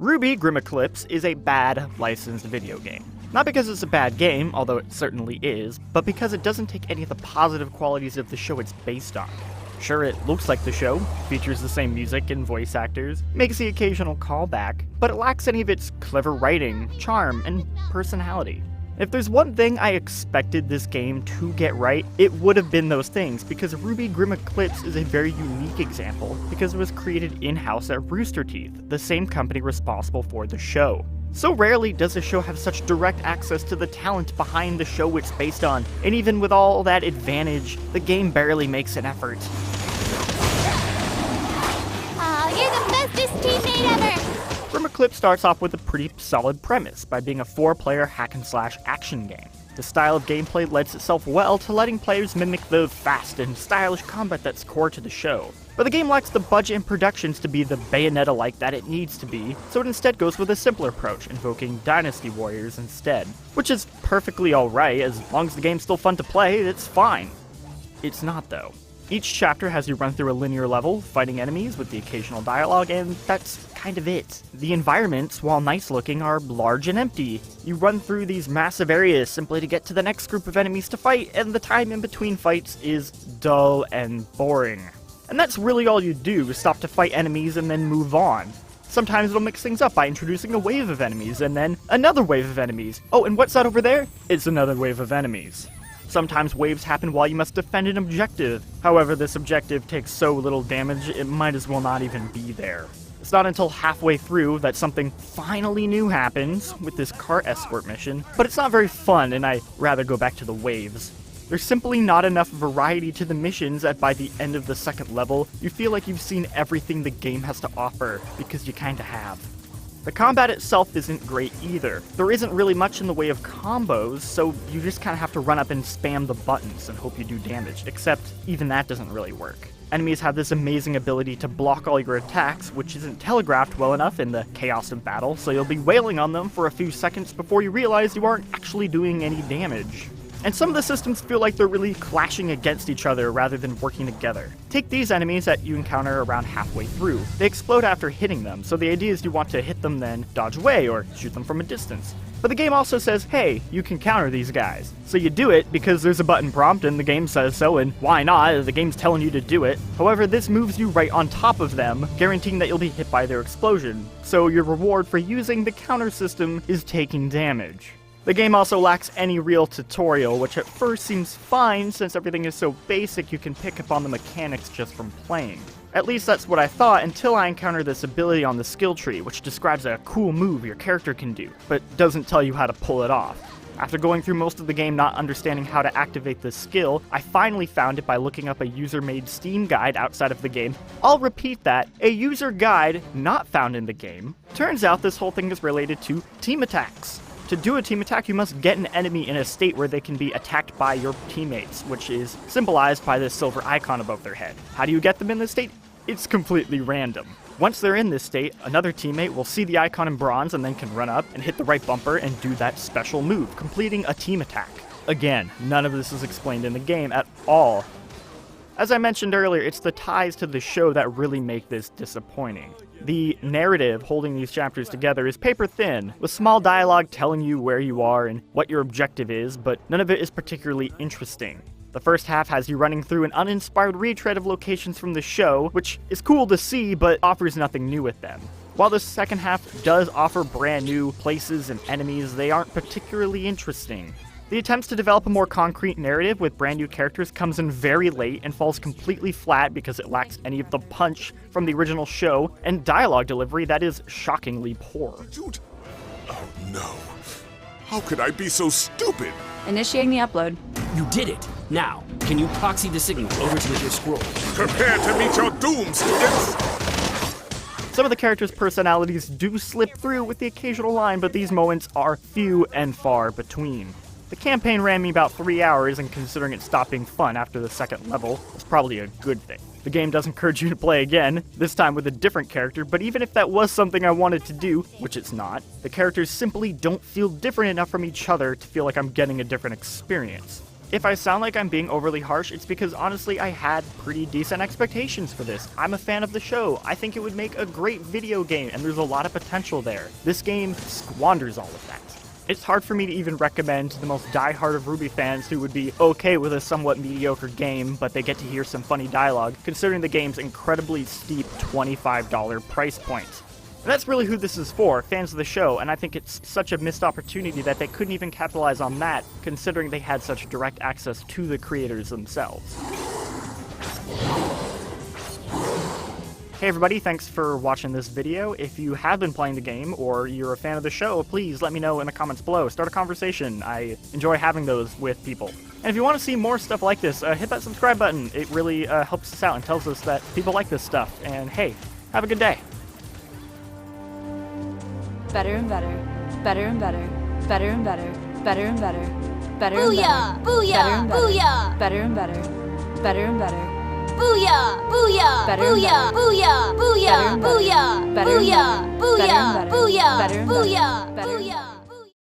RWBY Grimm Eclipse is a bad licensed video game. Not because it's a bad game, although it certainly is, but because it doesn't take any of the positive qualities of the show it's based on. Sure, it looks like the show, features the same music and voice actors, makes the occasional callback, but it lacks any of its clever writing, charm, and personality. If there's one thing I expected this game to get right, it would have been those things, because RWBY Grimm Eclipse is a very unique example, because it was created in-house at Rooster Teeth, the same company responsible for the show. So rarely does a show have such direct access to the talent behind the show it's based on, and even with all that advantage, the game barely makes an effort. Aw, you're the bestest teammate ever! Grimm Eclipse starts off with a pretty solid premise by being a 4-player hack-and-slash action game. The style of gameplay lends itself well to letting players mimic the fast and stylish combat that's core to the show. But the game lacks the budget and productions to be the Bayonetta-like that it needs to be, so it instead goes with a simpler approach, invoking Dynasty Warriors instead. Which is perfectly alright, as long as the game's still fun to play, it's fine. It's not though. Each chapter has you run through a linear level, fighting enemies with the occasional dialogue, and that's kind of it. The environments, while nice looking, are large and empty. You run through these massive areas simply to get to the next group of enemies to fight, and the time in between fights is dull and boring. And that's really all you do, is stop to fight enemies and then move on. Sometimes it'll mix things up by introducing a wave of enemies, and then another wave of enemies. Oh, and what's that over there? It's another wave of enemies. Sometimes waves happen while you must defend an objective. However, this objective takes so little damage, it might as well not even be there. It's not until halfway through that something finally new happens with this cart escort mission, but it's not very fun and I'd rather go back to the waves. There's simply not enough variety to the missions that by the end of the second level, you feel like you've seen everything the game has to offer, because you kinda have. The combat itself isn't great either. There isn't really much in the way of combos, so you just kinda have to run up and spam the buttons and hope you do damage, except even that doesn't really work. Enemies have this amazing ability to block all your attacks, which isn't telegraphed well enough in the chaos of battle, so you'll be wailing on them for a few seconds before you realize you aren't actually doing any damage. And some of the systems feel like they're really clashing against each other rather than working together. Take these enemies that you encounter around halfway through. They explode after hitting them, so the idea is you want to hit them then dodge away or shoot them from a distance. But the game also says, hey, you can counter these guys. So you do it because there's a button prompt and the game says so, and why not? The game's telling you to do it. However, this moves you right on top of them, guaranteeing that you'll be hit by their explosion. So your reward for using the counter system is taking damage. The game also lacks any real tutorial, which at first seems fine since everything is so basic you can pick up on the mechanics just from playing. At least that's what I thought until I encountered this ability on the skill tree, which describes a cool move your character can do, but doesn't tell you how to pull it off. After going through most of the game not understanding how to activate this skill, I finally found it by looking up a user-made Steam guide outside of the game. I'll repeat that, a user guide not found in the game. Turns out this whole thing is related to team attacks. To do a team attack, you must get an enemy in a state where they can be attacked by your teammates, which is symbolized by this silver icon above their head. How do you get them in this state? It's completely random. Once they're in this state, another teammate will see the icon in bronze and then can run up and hit the right bumper and do that special move, completing a team attack. Again, none of this is explained in the game at all. As I mentioned earlier, it's the ties to the show that really make this disappointing. The narrative holding these chapters together is paper thin, with small dialogue telling you where you are and what your objective is, but none of it is particularly interesting. The first half has you running through an uninspired retread of locations from the show, which is cool to see, but offers nothing new with them. While the second half does offer brand new places and enemies, they aren't particularly interesting. The attempts to develop a more concrete narrative with brand new characters comes in very late and falls completely flat because it lacks any of the punch from the original show and dialogue delivery that is shockingly poor. Dude. Oh no. How could I be so stupid? Initiating the upload. You did it! Now, can you proxy the signal over to your scroll? Prepare to meet your doom, students! Some of the characters' personalities do slip through with the occasional line, but these moments are few and far between. The campaign ran me about 3 hours, and considering it stopped being fun after the second level, it's probably a good thing. The game does encourage you to play again, this time with a different character, but even if that was something I wanted to do, which it's not, the characters simply don't feel different enough from each other to feel like I'm getting a different experience. If I sound like I'm being overly harsh, it's because honestly I had pretty decent expectations for this. I'm a fan of the show. I think it would make a great video game, and there's a lot of potential there. This game squanders all of that. It's hard for me to even recommend to the most diehard of RWBY fans who would be okay with a somewhat mediocre game, but they get to hear some funny dialogue, considering the game's incredibly steep $25 price point. And that's really who this is for, fans of the show, and I think it's such a missed opportunity that they couldn't even capitalize on that, considering they had such direct access to the creators themselves. Hey everybody, thanks for watching this video. If you have been playing the game, or you're a fan of the show, please let me know in the comments below. Start a conversation. I enjoy having those with people. And if you want to see more stuff like this, hit that subscribe button. It really helps us out and tells us that people like this stuff. And hey, have a good day. Better and better, better and better, better and better, better and better, better and Booyah! better, Booyah! Booyah! better and better, better and better, Booyah! Booyah! Better and Booyah! better. Booyah! Booyah! Better and better. Booyah! Better and Booyah! better. Booyah! Better and better. Booyah! Better and better. Booyah! Better and Booyah!